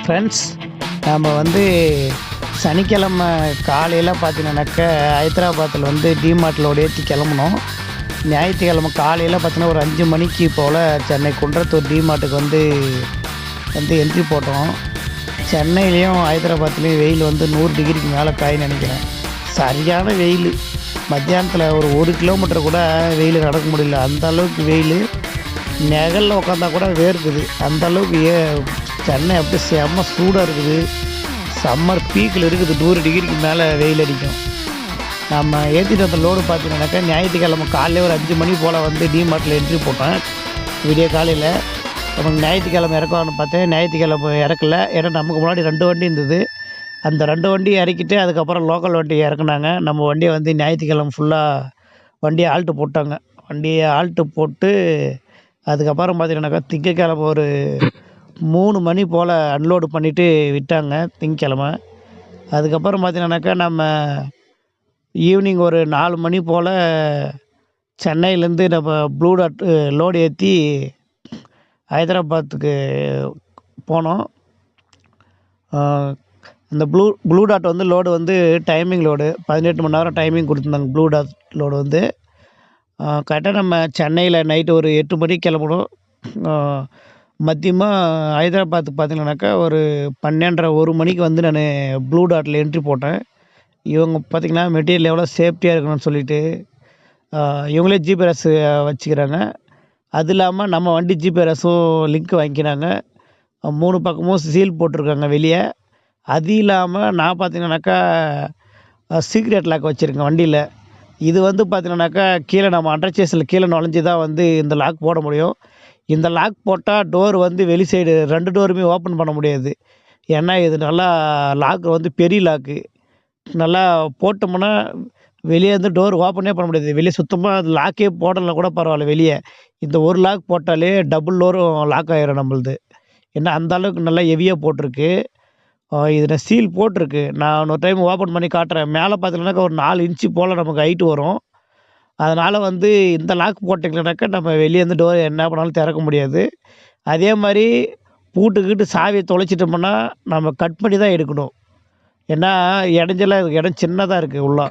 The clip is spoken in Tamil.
ஃப்ரெண்ட்ஸ், நம்ம வந்து சனிக்கிழமை காலையில் பார்த்தீங்கன்னாக்கா ஹைதராபாத்தில் வந்து டிமார்ட் லோடு ஏற்றி கிளம்புனோம். ஞாயிற்றுக்கிழமை காலையில் பார்த்தீங்கன்னா ஒரு 5 மணிக்கு போல் சென்னை குன்றத்தூர் டிமார்ட்டுக்கு வந்து என்ட்ரி போட்டோம். சென்னையிலையும் ஹைதராபாத்லேயும் வெயில் வந்து 100 டிகிரிக்கு மேலே காயின்னு நினைக்கிறேன். சரியான வெயில். மத்தியானத்தில் ஒரு 1 கிலோமீட்டர் கூட வெயில் நடக்க முடியல. அந்த அளவுக்கு வெயில். நிழல்ல உட்காந்தா கூட வேர்க்குது. அந்த அளவுக்கு சென்னை அப்படியே செம்ம சூடாக இருக்குது. சம்மர் பீக்கில் இருக்குது. 100 டிகிரிக்கு மேலே வெயில் அடிக்கும். நம்ம ஏற்றிட்டு வந்த லோடு பார்த்தீங்கன்னாக்கா ஞாயிற்றுக்கிழமை காலையில் ஒரு 5 மணி போல் வந்து டிமார்ட்டில் என்ட்ரி போட்டேன். விடிய காலையில் நமக்கு ஞாயிற்றுக்கிழமை இறக்கணும்னு பார்த்தேன். ஞாயிற்றுக்கிழமை இறக்கல. ஏன்னா நமக்கு முன்னாடி 2 வண்டி இருந்தது. அந்த 2 வண்டி இறக்கிட்டு அதுக்கப்புறம் லோக்கல் வண்டியை இறக்குனாங்க. நம்ம வண்டியை வந்து ஞாயிற்றுக்கிழமை ஃபுல்லாக வண்டியை ஆல்ட்டு போட்டாங்க. வண்டியை ஆல்ட்டு போட்டு அதுக்கப்புறம் பார்த்தீங்கன்னாக்கா திங்கக்கிழமை ஒரு 3 மணி போல் அன்லோடு பண்ணிவிட்டு விட்டாங்க திங்கக்கிழமை. அதுக்கப்புறம் பார்த்தீங்கன்னாக்கா நம்ம ஈவினிங் ஒரு 4 மணி போல் சென்னையிலேருந்து நம்ம ப்ளூ டாட் லோடு ஏற்றி ஹைதராபாத்துக்கு போனோம். அந்த ப்ளூ டாட் வந்து லோடு வந்து டைமிங் லோடு 18 மணி நேரம் டைமிங் கொடுத்துருந்தாங்க. ப்ளூ டாட் லோடு வந்து கரெக்டாக நம்ம சென்னையில் நைட்டு ஒரு 8 மணிக்கு கிளம்பணும். மதியமாக ஹைதராபாத்துக்கு பார்த்தீங்கன்னாக்கா ஒரு 12:30 1 மணிக்கு வந்து நான் ப்ளூ டாட்டில் என்ட்ரி போட்டேன். இவங்க பார்த்திங்கன்னா மெட்டீரியல் எவ்வளோ சேஃப்டியாக இருக்கணும்னு சொல்லிவிட்டு இவங்களே ஜிபிஆர்எஸ் வச்சுக்கிறாங்க. அது இல்லாமல் நம்ம வண்டி ஜிபிஆர்எஸும் லிங்க் வாங்கிக்கிறாங்க. 3 பக்கமும் சீல் போட்டிருக்காங்க வெளியே. அது இல்லாமல் நான் பார்த்தீங்கன்னாக்கா சீக்ரெட் லாக் வச்சுருக்கேன் வண்டியில். இது வந்து பார்த்தீங்கன்னாக்கா கீழே நம்ம அண்டர் சேஸில் கீழே நுழைஞ்சி தான் வந்து இந்த லாக் போட முடியும். இந்த லாக் போட்டால் டோர் வந்து வெளி சைடு 2 டோருமே ஓப்பன் பண்ண முடியாது. ஏன்னா இது நல்லா லாக் வந்து பெரிய லாக்கு. நல்லா போட்டோம்னா வெளியே வந்து டோர் ஓப்பனே பண்ண முடியாது. வெளியே சுத்தமாக அது லாக்கே போடலைன்னா கூட பரவாயில்ல. வெளியே இந்த ஒரு லாக் போட்டாலே டபுள் டோரும் லாக் ஆகிரும் நம்மளுது. ஏன்னா அந்த அளவுக்கு நல்லா ஹெவியாக போட்டிருக்கு. இதில் சீல் போட்டிருக்கு. நான் இன்னொரு டைம் ஓப்பன் பண்ணி காட்டுறேன். மேலே பார்த்தீங்கன்னாக்கா ஒரு 4 இன்ச்சு போல் நமக்கு ஹைட்டு வரும். அதனால் வந்து இந்த லாக் போட்டிங்கனாக்கா நம்ம வெளியேருந்து டோர் என்ன பண்ணாலும் திறக்க முடியாது. அதே மாதிரி பூட்டுக்கிட்டு சாவியை தொலைச்சிட்டோம்னா நம்ம கட் பண்ணி தான் எடுக்கணும். ஏன்னா இடைஞ்சலாக இடம் சின்னதாக இருக்குது உள்ளே.